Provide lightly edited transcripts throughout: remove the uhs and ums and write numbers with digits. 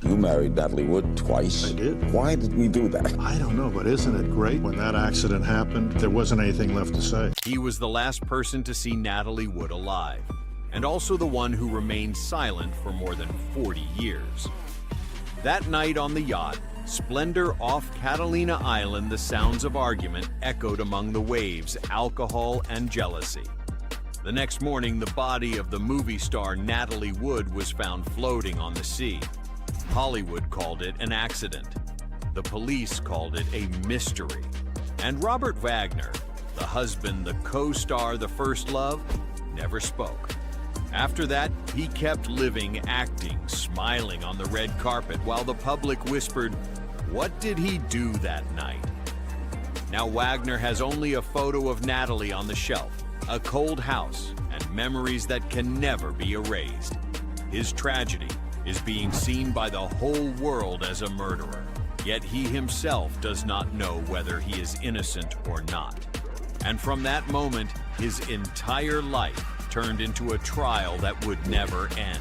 You married Natalie Wood twice. I did. Why did we do that? I don't know, but isn't it great? When that accident happened, there wasn't anything left to say. He was the last person to see Natalie Wood alive, and also the one who remained silent for more than 40 years. That night on the yacht, Splendor off Catalina Island, the sounds of argument echoed among the waves, alcohol and jealousy. The next morning, the body of the movie star Natalie Wood was found floating on the sea. Hollywood called it an accident. The police called it a mystery. And Robert Wagner, the husband, the co-star, the first love, never spoke. After that, he kept living, acting, smiling on the red carpet while the public whispered, "What did he do that night?" Now Wagner has only a photo of Natalie on the shelf, a cold house, and memories that can never be erased. His tragedy is being seen by the whole world as a murderer, yet he himself does not know whether he is innocent or not. And from that moment, his entire life turned into a trial that would never end.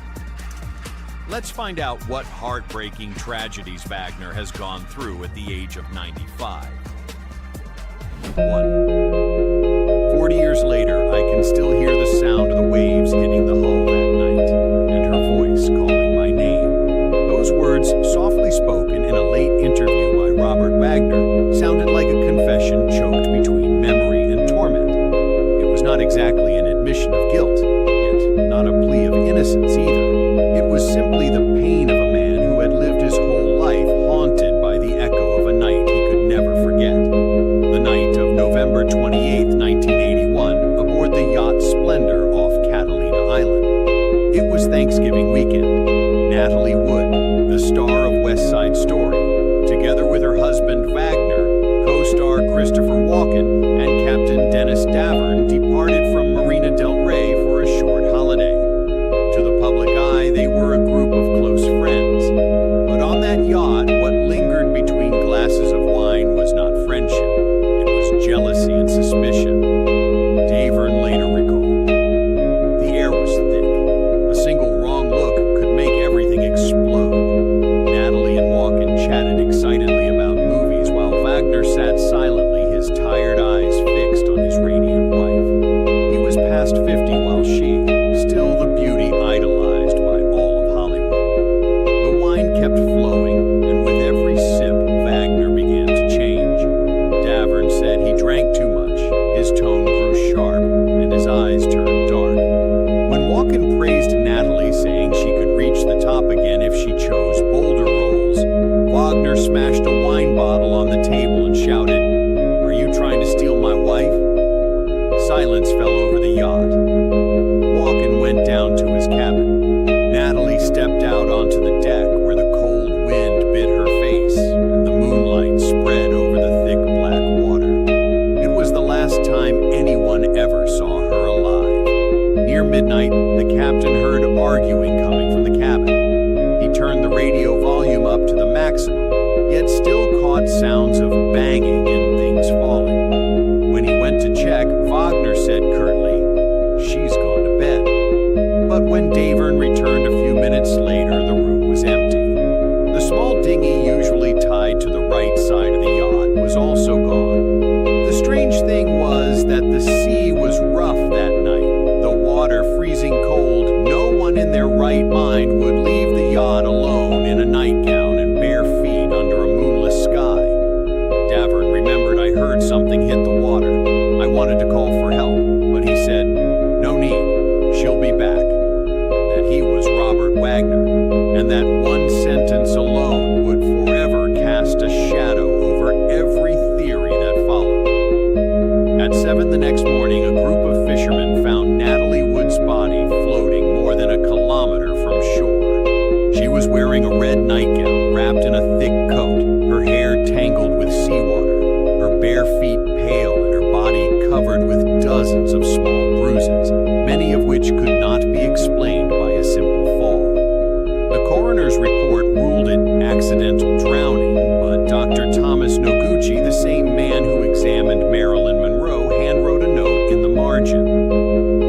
Let's find out what heartbreaking tragedies Wagner has gone through at the age of 95. 1. 40 years later, I can still hear the sound of the waves hitting the hull that night, and her voice calling my name. Those words, softly spoken in a late interview by Robert Wagner, sounded like a confession choked between memory and torment. It was not exactly an admission of guilt, yet not a plea of innocence either. It was simply the pain of a man who had lived his whole life haunted by the echo of a night he could never forget. The night of November 28, 1981, aboard the yacht Splendor off Catalina Island. It was Thanksgiving weekend. Natalie Wood, the star of West Side Story, together with her husband Wagner, co-star Christopher Walken, and Captain Dennis Davern, departed from Marina del Rey for a short holiday. To the public eye, they were a group of close friends. But on that yacht, what lingered between glasses of wine was not friendship. It was jealousy and suspicion. Davern later recalled. The air was thick. A single wrong look could make everything explode. Natalie and Walken chatted excitedly about movies while Wagner sat silently, his tired eyes fixed on his radiant wife. He was past 50 while she, still the beauty idolized by all of Hollywood. The wine kept flowing, and with every sip, Wagner began to change. Davern said he drank too much, his tone grew sharp, and his eyes turned dark. When Walken praised Natalie, saying she could reach the top again if she chose bolder roles, Wagner smashed a wine bottle on the table and shouted, "Are you trying to steal my wife?" Silence fell over the yacht. Walken went down to his cabin. Natalie stepped out onto the deck where the cold wind bit her face and the moonlight spread over the thick black water. It was the last time anyone ever saw her alive. Near midnight, the captain heard arguing coming from the cabin. He turned the radio volume up to the maximum, yet still caught sounds of banging and things falling. When he went to check, Wagner said curtly, "She's gone to bed." But when Davern returned a few minutes later, the room was empty. The small dinghy usually tied to the right side of the yacht was also gone. The strange thing was that the sea was rough that night, the water freezing cold. No one in their right mind would leave the yacht alone in a nightgown and bare feet under a moonless sky. Davern remembered, "I heard something hit the water. I wanted to call for help, but he said, 'No need, she'll be back.'" That he was Robert Wagner, and that one sentence alone would forever cast a shadow over every theory that followed. At 7 the next morning, a group of fishermen found Natalie Wood's body floating more than a kilometer from shore. She was wearing a red nightgown wrapped in a thick coat, her hair tangled with seawater, her bare feet pale and her body covered with dozens of small bruises, many of which could not be explained by a simple fall. The coroner's report ruled it accidental drowning, but Dr. Thomas Noguchi, the same man who examined Marilyn Monroe, handwrote a note in the margin.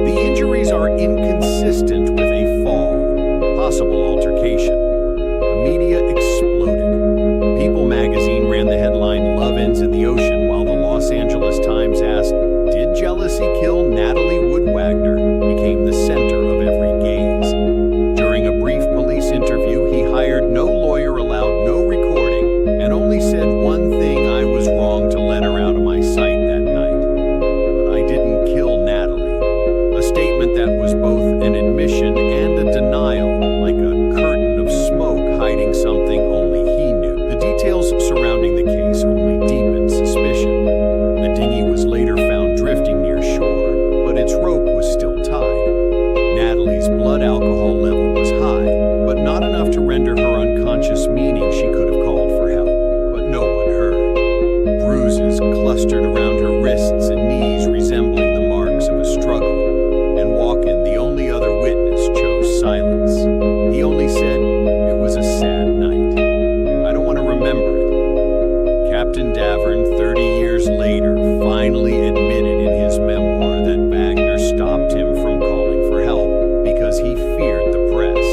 The injuries are inconsistent with a fall, possible altercation. The media exploded. People magazine ran the headline, "Love Ends in the Ocean," while the Los Angeles Times asked, "Did jealousy kill Natalie Wood Wagner?" became the center of every gaze. During a brief police interview, he hired no lawyer, allowed no recording, and only said one thing: "I was wrong to let her out of my sight that night. But I didn't kill Natalie." A statement that was both an admission and a denial, like a curtain of smoke hiding something only he knew. The details surrounding the case only deepened suspicion. The dinghy was later found drifting near shore, but its rope was still tied. Natalie's blood alcohol level was high, but not enough to render her unconscious, meaning she could have called for help. But no one heard. Bruises clustered around her wrists and knees, resembling the marks of a struggle. And Wagner, the only other witness, chose silence. He only said, "It was a sad night. I don't want to remember it." Captain Davern, 30 years later, finally admitted in his memoir that Wagner stopped him from calling for help because he feared the press.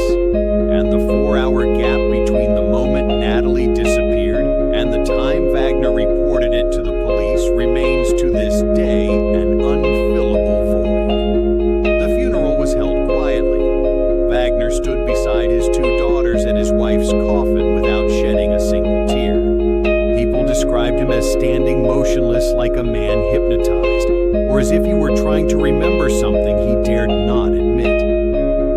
And the 4-hour gap between the moment Natalie disappeared and the time Wagner reported it to the police remains to this day an unfillable void. The funeral was held quietly. Wagner stood beside his 2 daughters at his wife's coffin without shedding a single tear. People described him as standing motionless like a man hypnotized, or as if he were trying to remember something he dared not admit.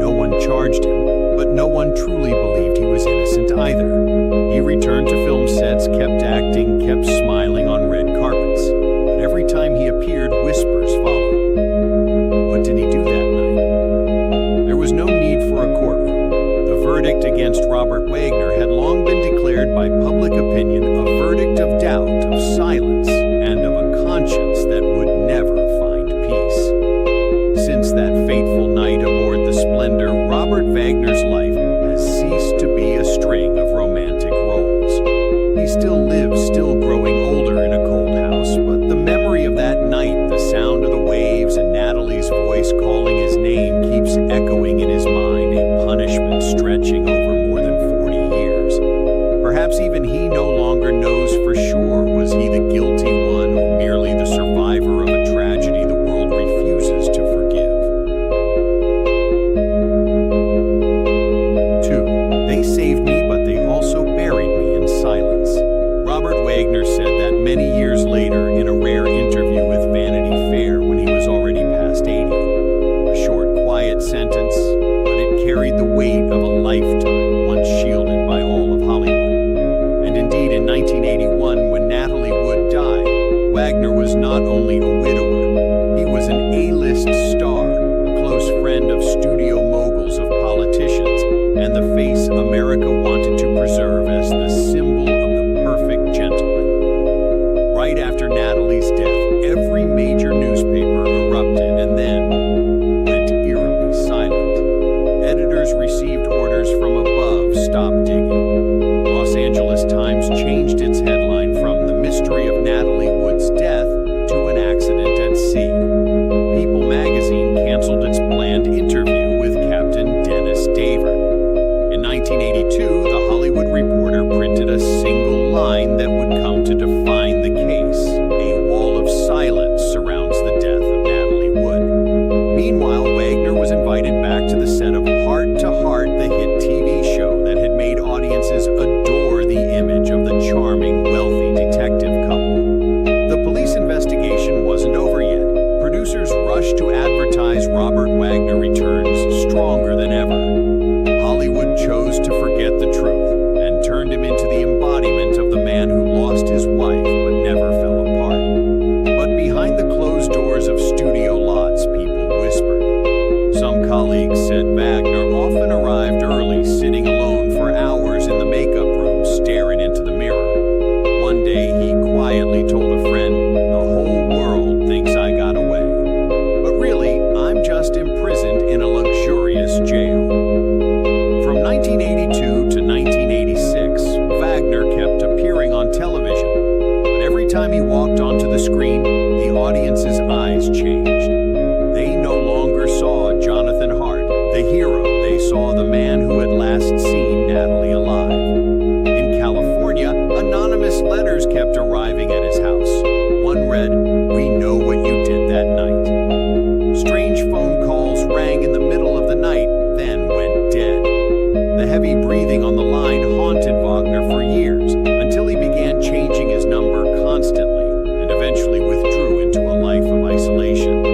No one charged him, but no one truly believed he was innocent either. He returned to film sets, kept acting, kept smiling on red carpets. But every time he appeared, whispers followed. What did he do that night? There was no need for a courtroom. The verdict against Robert Wagner had long been declared by public opinion a verdict of doubt, of silence, and of a conscience that would never find peace. Since that fateful night aboard the Splendor, Robert Wagner's life has ceased to be a string of romantic roles. He still lives, still growing older in a cold house, but the memory of that night, the sound of the waves and Natalie's voice calling his name keeps echoing in his mind, a punishment stretching over more than 40 years. Perhaps even he no longer knows for sure, was he the guilty one or merely the survivor of a tragedy the world refuses to forgive. 2. They saved me, but they also buried me in silence. Robert Wagner said that many years later in a rare interview with Vanity Fair when he was already past 80. A short, quiet sentence, but it carried the weight of a lifetime, once shielded by all of Hollywood. And indeed, in 1981, when Natalie Wood died, Wagner was not only a widower, he was an A-list star, a close friend of studio moguls, of politicians, and the face America wanted to preserve as the symbol of the perfect gentleman. Right after Natalie's death, every major newspaper erupted and then went eerily silent. Editors received orders from above: stop digging. Los Angeles Times changed its headline from "The Mystery of Natalie Wood's Death" to "An Accident at Sea." People magazine canceled its planned interview with Captain Dennis Davern. In 1982, The Hollywood Reporter printed a single line that would come to define the case: "A wall of silence surrounds the death of Natalie Wood." Meanwhile, Wagner was invited back to the set of Heart to Heart, the hit TV show that had made audiences adore the image of the charming, wealthy detective couple. The police investigation wasn't over yet. Producers rushed to advertise Robert Wagner returns stronger than ever. Hollywood chose to forget the truth and turned him into the embodiment of the man who lost his wife but never fell apart. But behind the closed kept arriving at his house. One read, "We know what you did that night." Strange phone calls rang in the middle of the night, then went dead. The heavy breathing on the line haunted Wagner for years, until he began changing his number constantly and eventually withdrew into a life of isolation.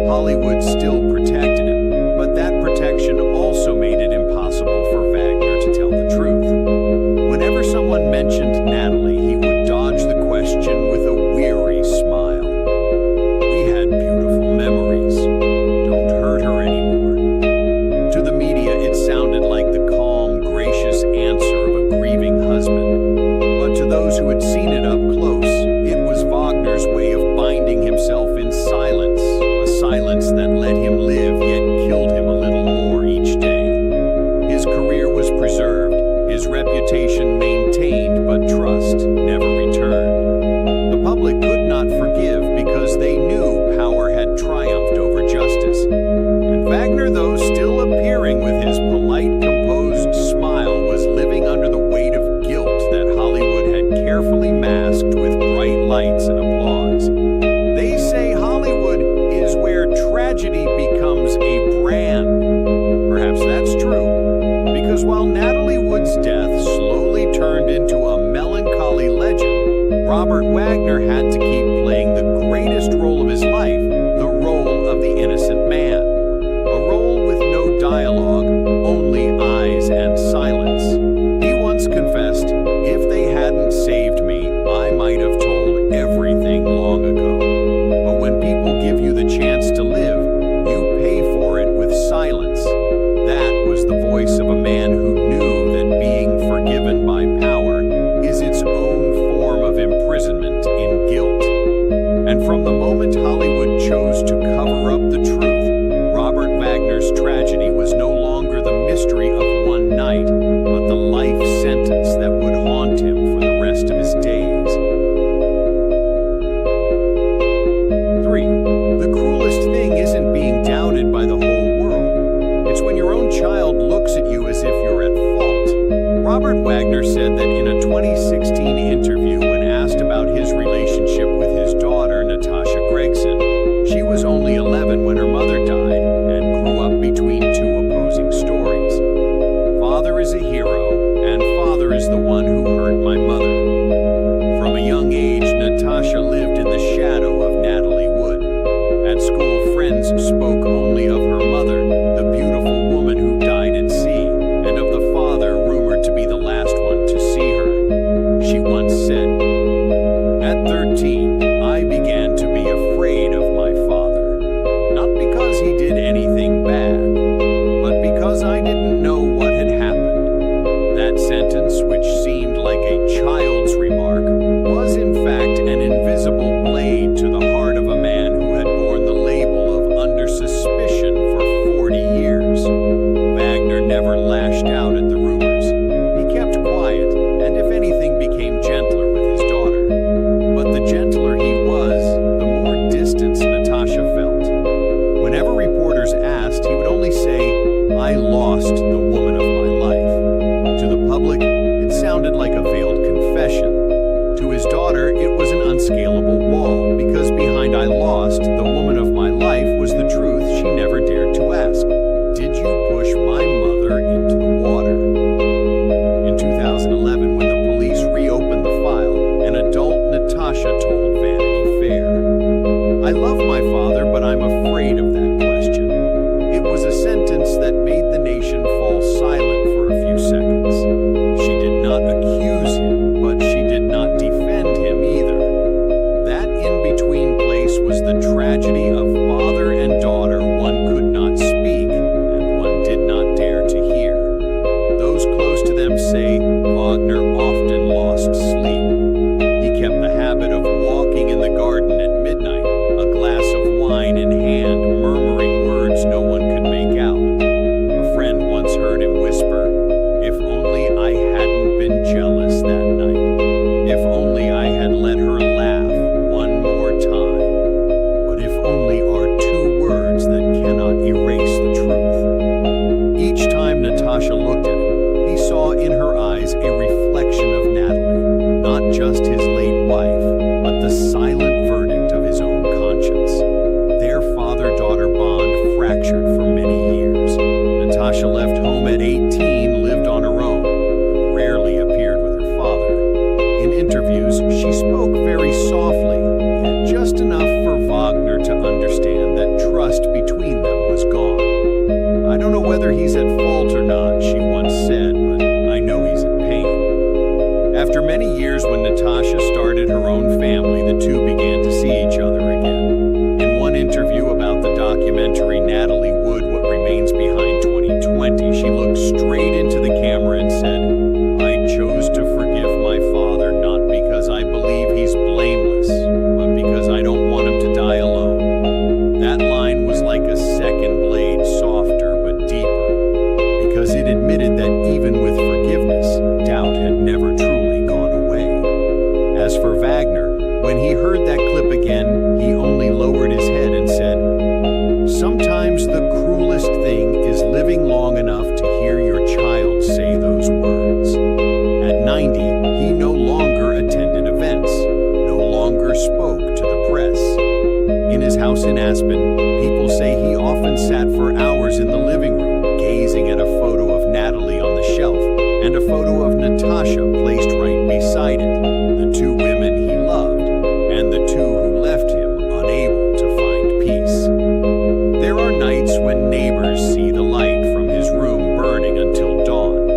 Hollywood still protected him, but that protection also made it impossible for Wagner to tell the truth. Whenever someone mentioned Natalie, he would dodge the question with a weary smile. "We had beautiful memories. Don't hurt her anymore." To the media, it sounded like the calm, gracious answer of a grieving husband. But to those who had seen it up close, it was Wagner's way of binding himself in silence, a silence that let him live yet killed him a little more each day. His career was preserved, his reputation maintained, but trust never returned. The public could not forgive because they knew power had triumphed over justice. And Wagner, though still appearing with his polite, composed smile, was living under the weight of guilt that Hollywood had carefully masked with bright lights and applause. They say Hollywood is where tragedy becomes a brand. Perhaps that's true, because while Natalie Wood's death slowly turned into a melancholy legend, Robert Wagner had to keep playing the greatest role of his life, the role of the innocent man. A role with no dialogue, only eyes and silence. He once confessed, "If they hadn't saved me, I might have told everything long ago." But when people give you the chance to live, you pay for it with silence. That was the voice of a man who knew that being forgiven by power is its own form of imprisonment in guilt. And from the moment Hollywood chose to cover up the truth, Robert Wagner's tragedy was no longer the mystery of one night, but the life sentence that would haunt him for the rest of his days. 3. The cruelest thing isn't being doubted by the whole world. It's when your own child looks at you as if you're at fault. Robert Wagner said that in a 2016 interview, when asked about his relationship with his daughter, Natasha Gregson, she was only 11 when her mother died and grew up between two opposing stories. "Father is a hero, and father is the one who hurt my mother." From a young age, Natasha lived in the shadow of Natalie Wood. At school, friends spoke only of her mother, the beautiful woman who died at sea, and of the father rumored to be the last one to see her. She once said, "At 13, I began to be afraid of my father. Not because he did anything bad, but because I didn't know what had happened." That sentence, which seemed like a child's remark, was in fact an invisible blade to the heart of a man who had borne the label of under suspicion for 40 years. Wagner never lashed out at the rumors. He kept quiet, and if anything, became gentler with his daughter. But the gentler he was, the more distance Natasha felt. Whenever reporters asked, he would only say, "I lost the woman of my life." To the public, it sounded like a veiled confession. To his daughter, it was an unscalable wall, because behind "I lost the woman of my life" was the truth she never dared to ask. "Did you push my mother into the water?" In 2011, when the police reopened the file, an adult Natasha told Vanity Fair, "I love my father, but I'm afraid of that question." It was a sentence that made the nation fall silent for a few seconds. She did not accuse him, but she did not defend him either. That in-between place was the tragedy of father and daughter one could not speak and one did not dare to hear. Those close to them say Wagner often lost sleep. He kept the habit of walking in the garden at midnight, a glass of wine in hand, murmuring words no one could make out. A friend once heard him whisper, "If only I hadn't been jealous that night. If only I had let her laugh one more time." But if only are two words that cannot erase the truth. Each time Natasha looked at him, he saw in her eyes a reflection and a photo of Natasha placed right beside it, the two women he loved, and the two who left him unable to find peace. There are nights when neighbors see the light from his room burning until dawn.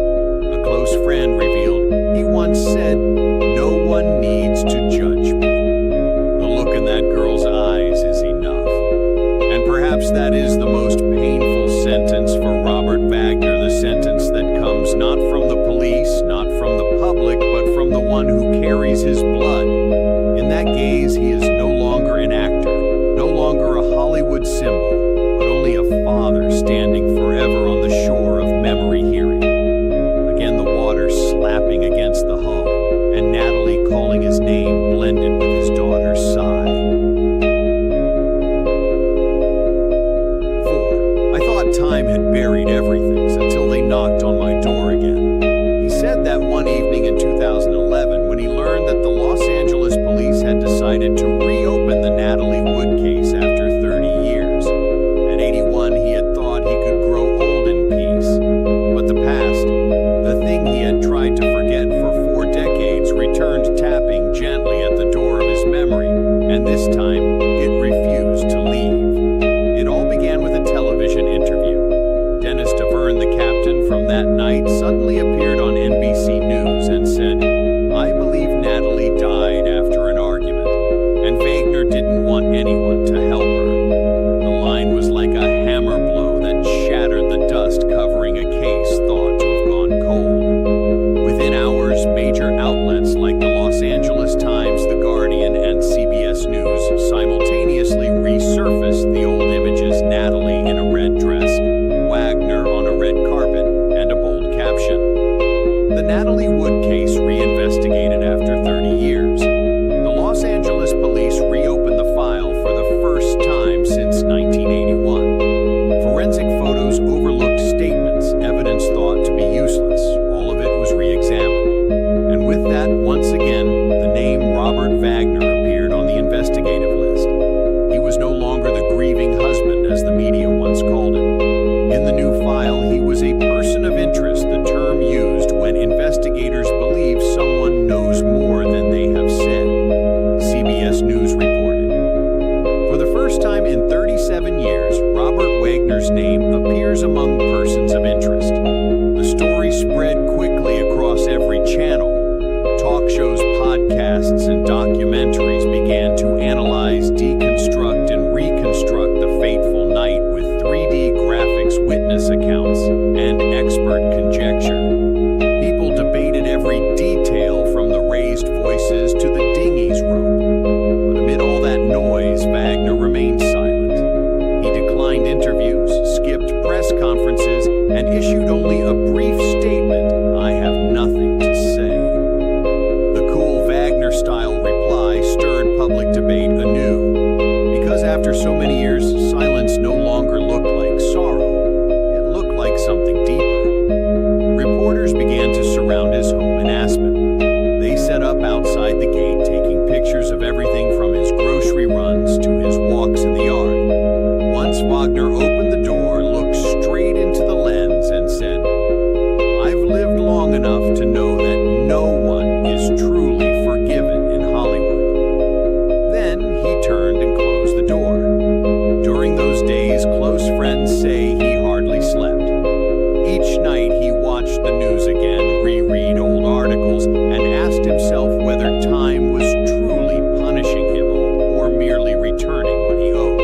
A close friend revealed he once said, "No one needs to judge me." The look in that girl's eyes is enough. And perhaps that is the most painful sentence for Robert Wagner, the sentence that comes not from the police, not from the public, but from the one who carries his blood. In that gaze, he is no longer an actor, no longer a Hollywood symbol, but only a father standing forever on the shore of memory hearing. Again, the water slapping against the hull, and Natalie calling his name blended with his daughter's sigh. 4. I thought time had buried everything until they knocked on my door again. He said that one evening in 2011 when he learned that the Los Angeles police had decided to reopen the Natalie Wood case after 30 years. At 81, he had thought he could grow old in peace. But the past, the thing he had tried to forget for 4 decades, returned tapping gently at the door of his memory, and this time it refused to leave. It all began with a television interview. Dennis DeVerne, the captain from that night, suddenly appeared on NBC News and said, "I believe Natalie died after an argument, and Wagner didn't want anyone to help her." The line was like a hammer blow that shattered the dust covering a case thought to have gone cold. Within hours, major outlets like the Los Angeles Times, The Guardian, and CBS News simultaneously resurfaced the old images: Natalie in a red dress, Wagner on a red carpet, and a bold caption. The Natalie Wood case reinvestigated after 30 years. The Los Angeles police reopened the file for the first time since 1981. Forensic photos overlooked statements, evidence thought to be useless. All of it was re-examined. And with that, once again, the name Robert Wagner appeared on the investigative list. He was no longer the grieving husband, as the media once called him. In the new file, he was a person of interest, the term used when investigators believe someone knows more than they have said. CBS News reported. For the first time in 37 years, Robert Wagner's name appears among persons of interest. The story spread quickly across every channel. Talk shows, podcasts, and documentaries began to analyze, deconstruct, and reconstruct the fateful night with 3D graphics, witness accounts, and expert conjecture. People debated every detail from the raised voices to the dinghy's rope. But amid all that noise, Wagner remained silent. He declined interviews, skipped press conferences, and issued only a brief statement: "I have nothing to say." The cool Wagner-style reply stirred public debate anew. Because after so many years, silence no longer looked like sorrow. It looked like something deeper. Reporters began to surround his home in Aspen. They set up outside the gate, taking pictures of everything from his grocery runs to his walks in the yard. Once Wagner opened the door, looked straight into the lens, and said, "I've lived long enough to know that no one is truly forgiven in Hollywood." Then he turned and closed the door. During those days, close friends say he hardly slept. Each night he watched the news again, reread old articles, and asked himself whether time was truly punishing him or merely returning what he owed.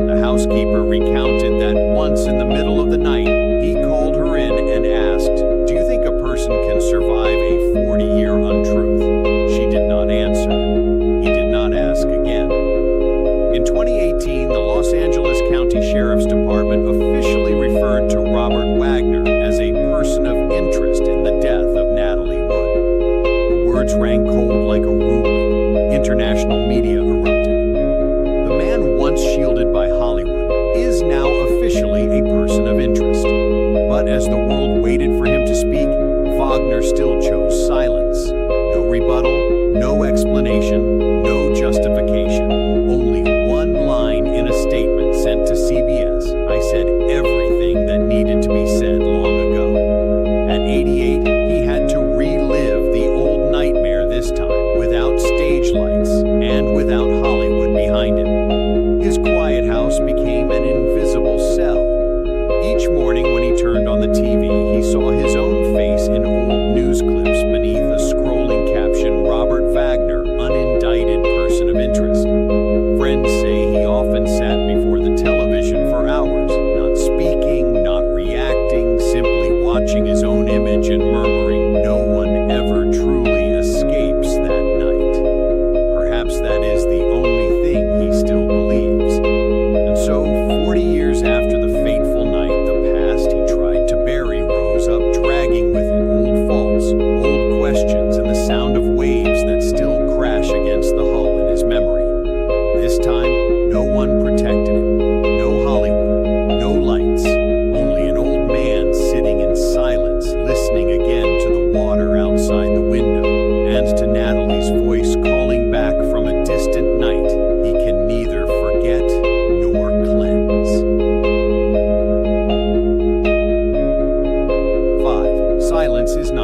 The housekeeper recounted that once in the middle of the night, he called her in and asked, "Do you think a person can survive a 40-year untruth?" She did not answer. He did not ask again. In 2018, the Los Angeles County Sheriff's Department officially referred to Robert Wagner as a person of interest in the death of Natalie Wood. The words rang cold like a ruling. International media erupted. The man once shielded by Hollywood is now officially a person of interest. But as the world waited for him to speak, Wagner still chose silence. No rebuttal, no explanation, no justification. Only one line in a statement sent to CBS: "I said everything that needed to be said long ago." At 88,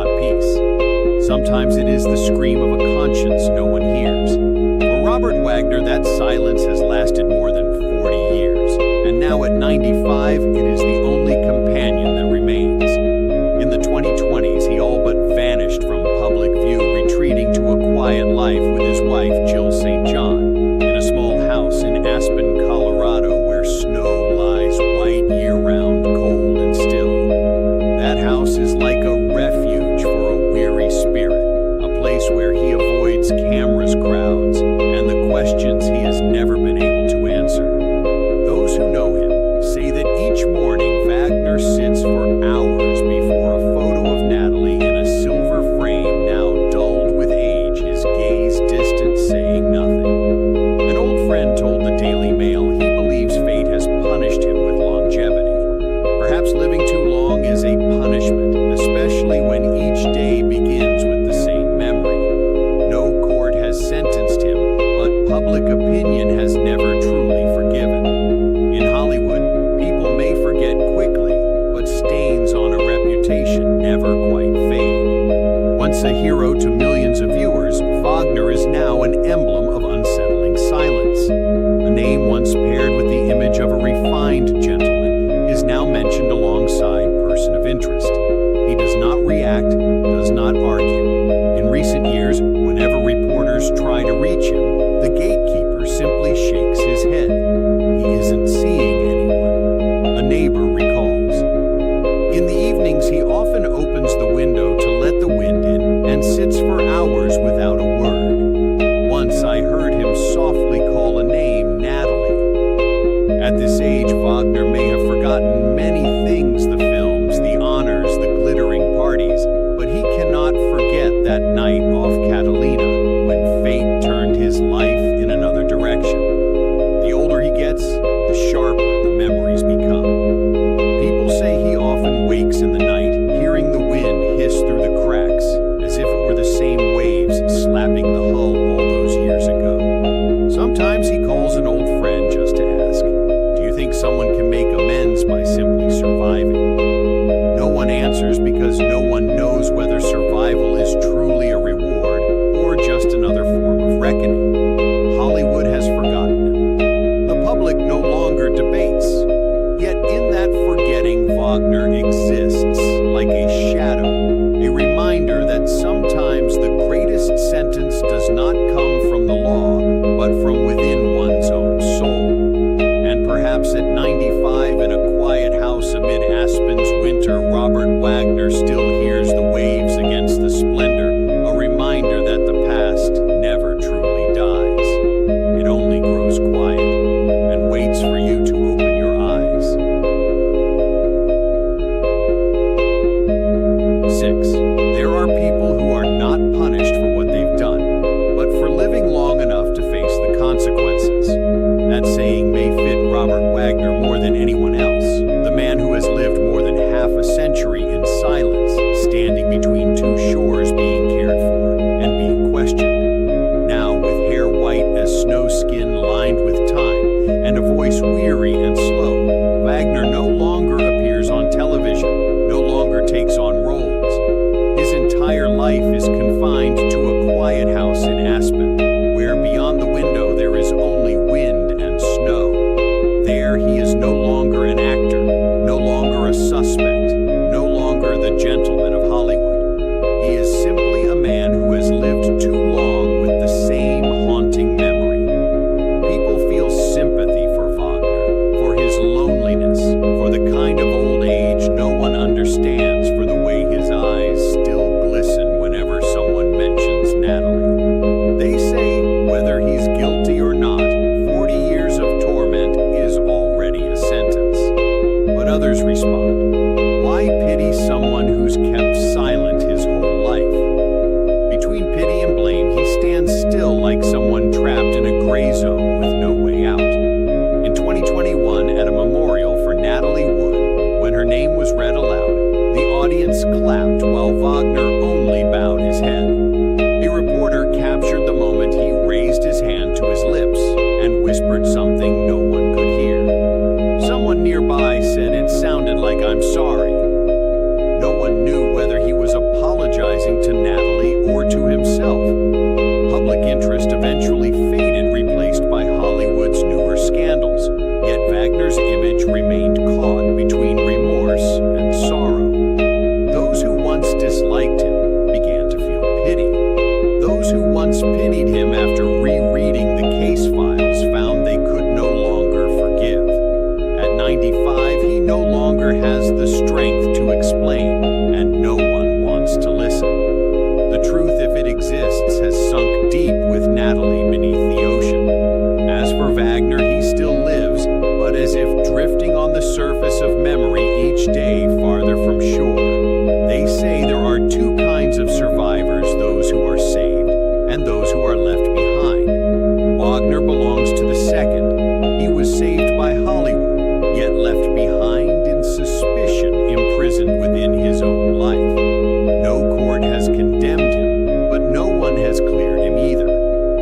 not peace. Sometimes it is the scream of a conscience no one hears. For Robert Wagner, that silence has lasted more than 40 years, and now at 95, it is the only companion that remains. In the 2020s, he all but vanished from public view, retreating to a quiet life with his wife, Jill St. John, in a small house in Aspen, Colorado, where snow lies white year-round, cold and still. That house is like a refuge for a weary spirit, a place where he avoids cameras, crowds, and the questions he has never been able to answer. Those who know him say that each morning Wagner sits for hours before a photo of Natalie in a silver frame now dulled with age, his gaze distant, saying nothing. An old friend told the Daily Mail he believes fate has punished him with longevity. Perhaps living too long is a punishment, especially when each day begins with the same memory. No court has sentenced him, but public opinion has never truly forgiven. In Hollywood, people may forget quickly, but stains on a reputation never quite fade. Once a hero to millions of viewers, Wagner is now an emblem of unsettling silence. A name once paired with the image of a refined gentleman is now mentioned alongside person of interest. He does not react, does not argue. In recent years, whenever reporters try to reach him, the gatekeeper simply shakes his head. He isn't seeing anyone. A neighbor recalls. In the evenings, he often opens the window to let the wind in and sits for hours without a word. Once I heard him softly call a name, Natalie. At this age, Wagner may have forgotten many things, the films, the honors, the glittering parties, but he cannot forget that night off Catalina when fate turned his life in another direction. The older he gets, the sharper the memories become. People say he often wakes in the night, hearing the wind hiss through the cracks, as if it were the same waves slapping the hull all those years ago. Sometimes he calls an old friend just to ask, "Do you think someone can make amends by simply surviving?" No one answers because no one knows whether survival is truly a reward or just another form of reckoning. Hollywood has forgotten him. The public no longer debates. Yet in that forgetting, Wagner exists like a shadow, a reminder that sometimes the greatest sentence does not come from the law, but from within one's own soul. And perhaps at 95 in a quiet house amid Aspen's winter, Robert Wagner still hears the waves against the splendor, a reminder that the past never truly dies. It only grows quiet and waits for you to open your eyes. 6. There are people who are not punished for what they've done, but for living long enough to face the consequences. That saying may fit Robert Wagner more than anyone else, the man who has lived more than half a century in silence, standing between two shores being cared for and being questioned. Now, with hair white as snow skin lined with time and a voice weary and slow, Wagner no longer appears on television, no longer takes on roles. His entire life is confined to a quiet house in Aspen, where beyond the window there is only wind and snow. There he is no longer an actor, no longer a suspect, no longer the gentleman of Hollywood. He is simply a man who has lived too long with the same haunting memory. People feel sympathy for Wagner, for his loneliness, for the kind of old age no one understands, for the way his eyes still glisten whenever someone mentions Natalie. They say whether he's guilty or not, 40 years of torment is already a sentence. But others respond, why pity someone who's kept silent his whole life? Between pity and blame, he stands still like someone trapped in a gray zone with no way out. In 2021, at a memorial for Natalie Wood, when her name was read aloud, the audience clapped while Wagner only bowed his head. A reporter captured the moment he raised his hand to his lips and whispered something no one could hear. Someone nearby said it sounded like "I'm sorry." No one knew whether he was apologizing us to listen. The truth, if it exists, has sunk deep with Natalie beneath the ocean. As for Wagner, he still lives, but as if drifting on the surface of memory each day farther from shore. They say there are two kinds of survivors, those who are saved and those who are left behind. Wagner belongs to the second. He was saved by Hollywood, yet left behind in suspicion, imprisoned within his own life. No court has condemned him, but no one has cleared him either.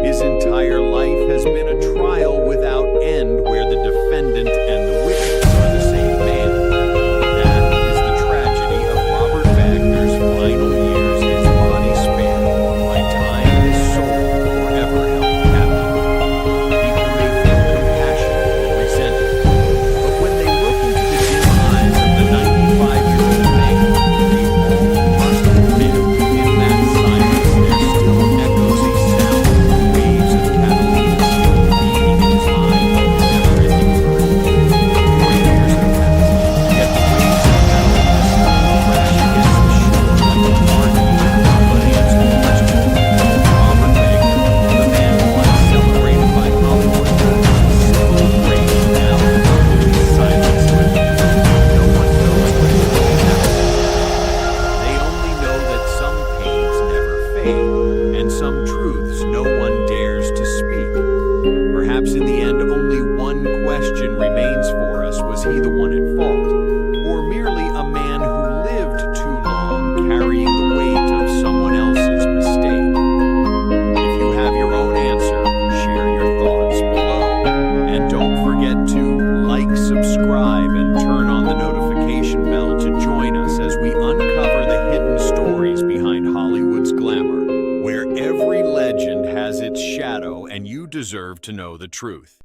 His entire life has been a trial without end where the defendant and the witness are the same man. That is the tragedy of Robert Wagner's final years, his body spared, by time his soul forever held captive. People may think compassionate or resented, but when they look into the dim eyes of the 95-year-old man, they all must admit in that silence there still echoes a sound of the waves of Catalina still beating in his mind like a never-ending hurricane. 4 years have passed, yet the waves of Catalina still crash against the shore like a heartbeat of unanswered questions. Robert Wagner, the man once celebrated by Hollywood, simple grace now in silence with him. No one knows what is really happening. They only know that some pains never fade, and some truths no one dares to speak. Perhaps in the end only one question remains for us: was he the one at fault, or merely a man who lived too long carrying the weight of someone else's mistake? If you have your own answer, share your thoughts below. And don't forget to like, subscribe, and turn on the notification bell to join us as we uncover the hidden stories behind Hollywood's glamour, where every legend has its shadow and you deserve to know the truth.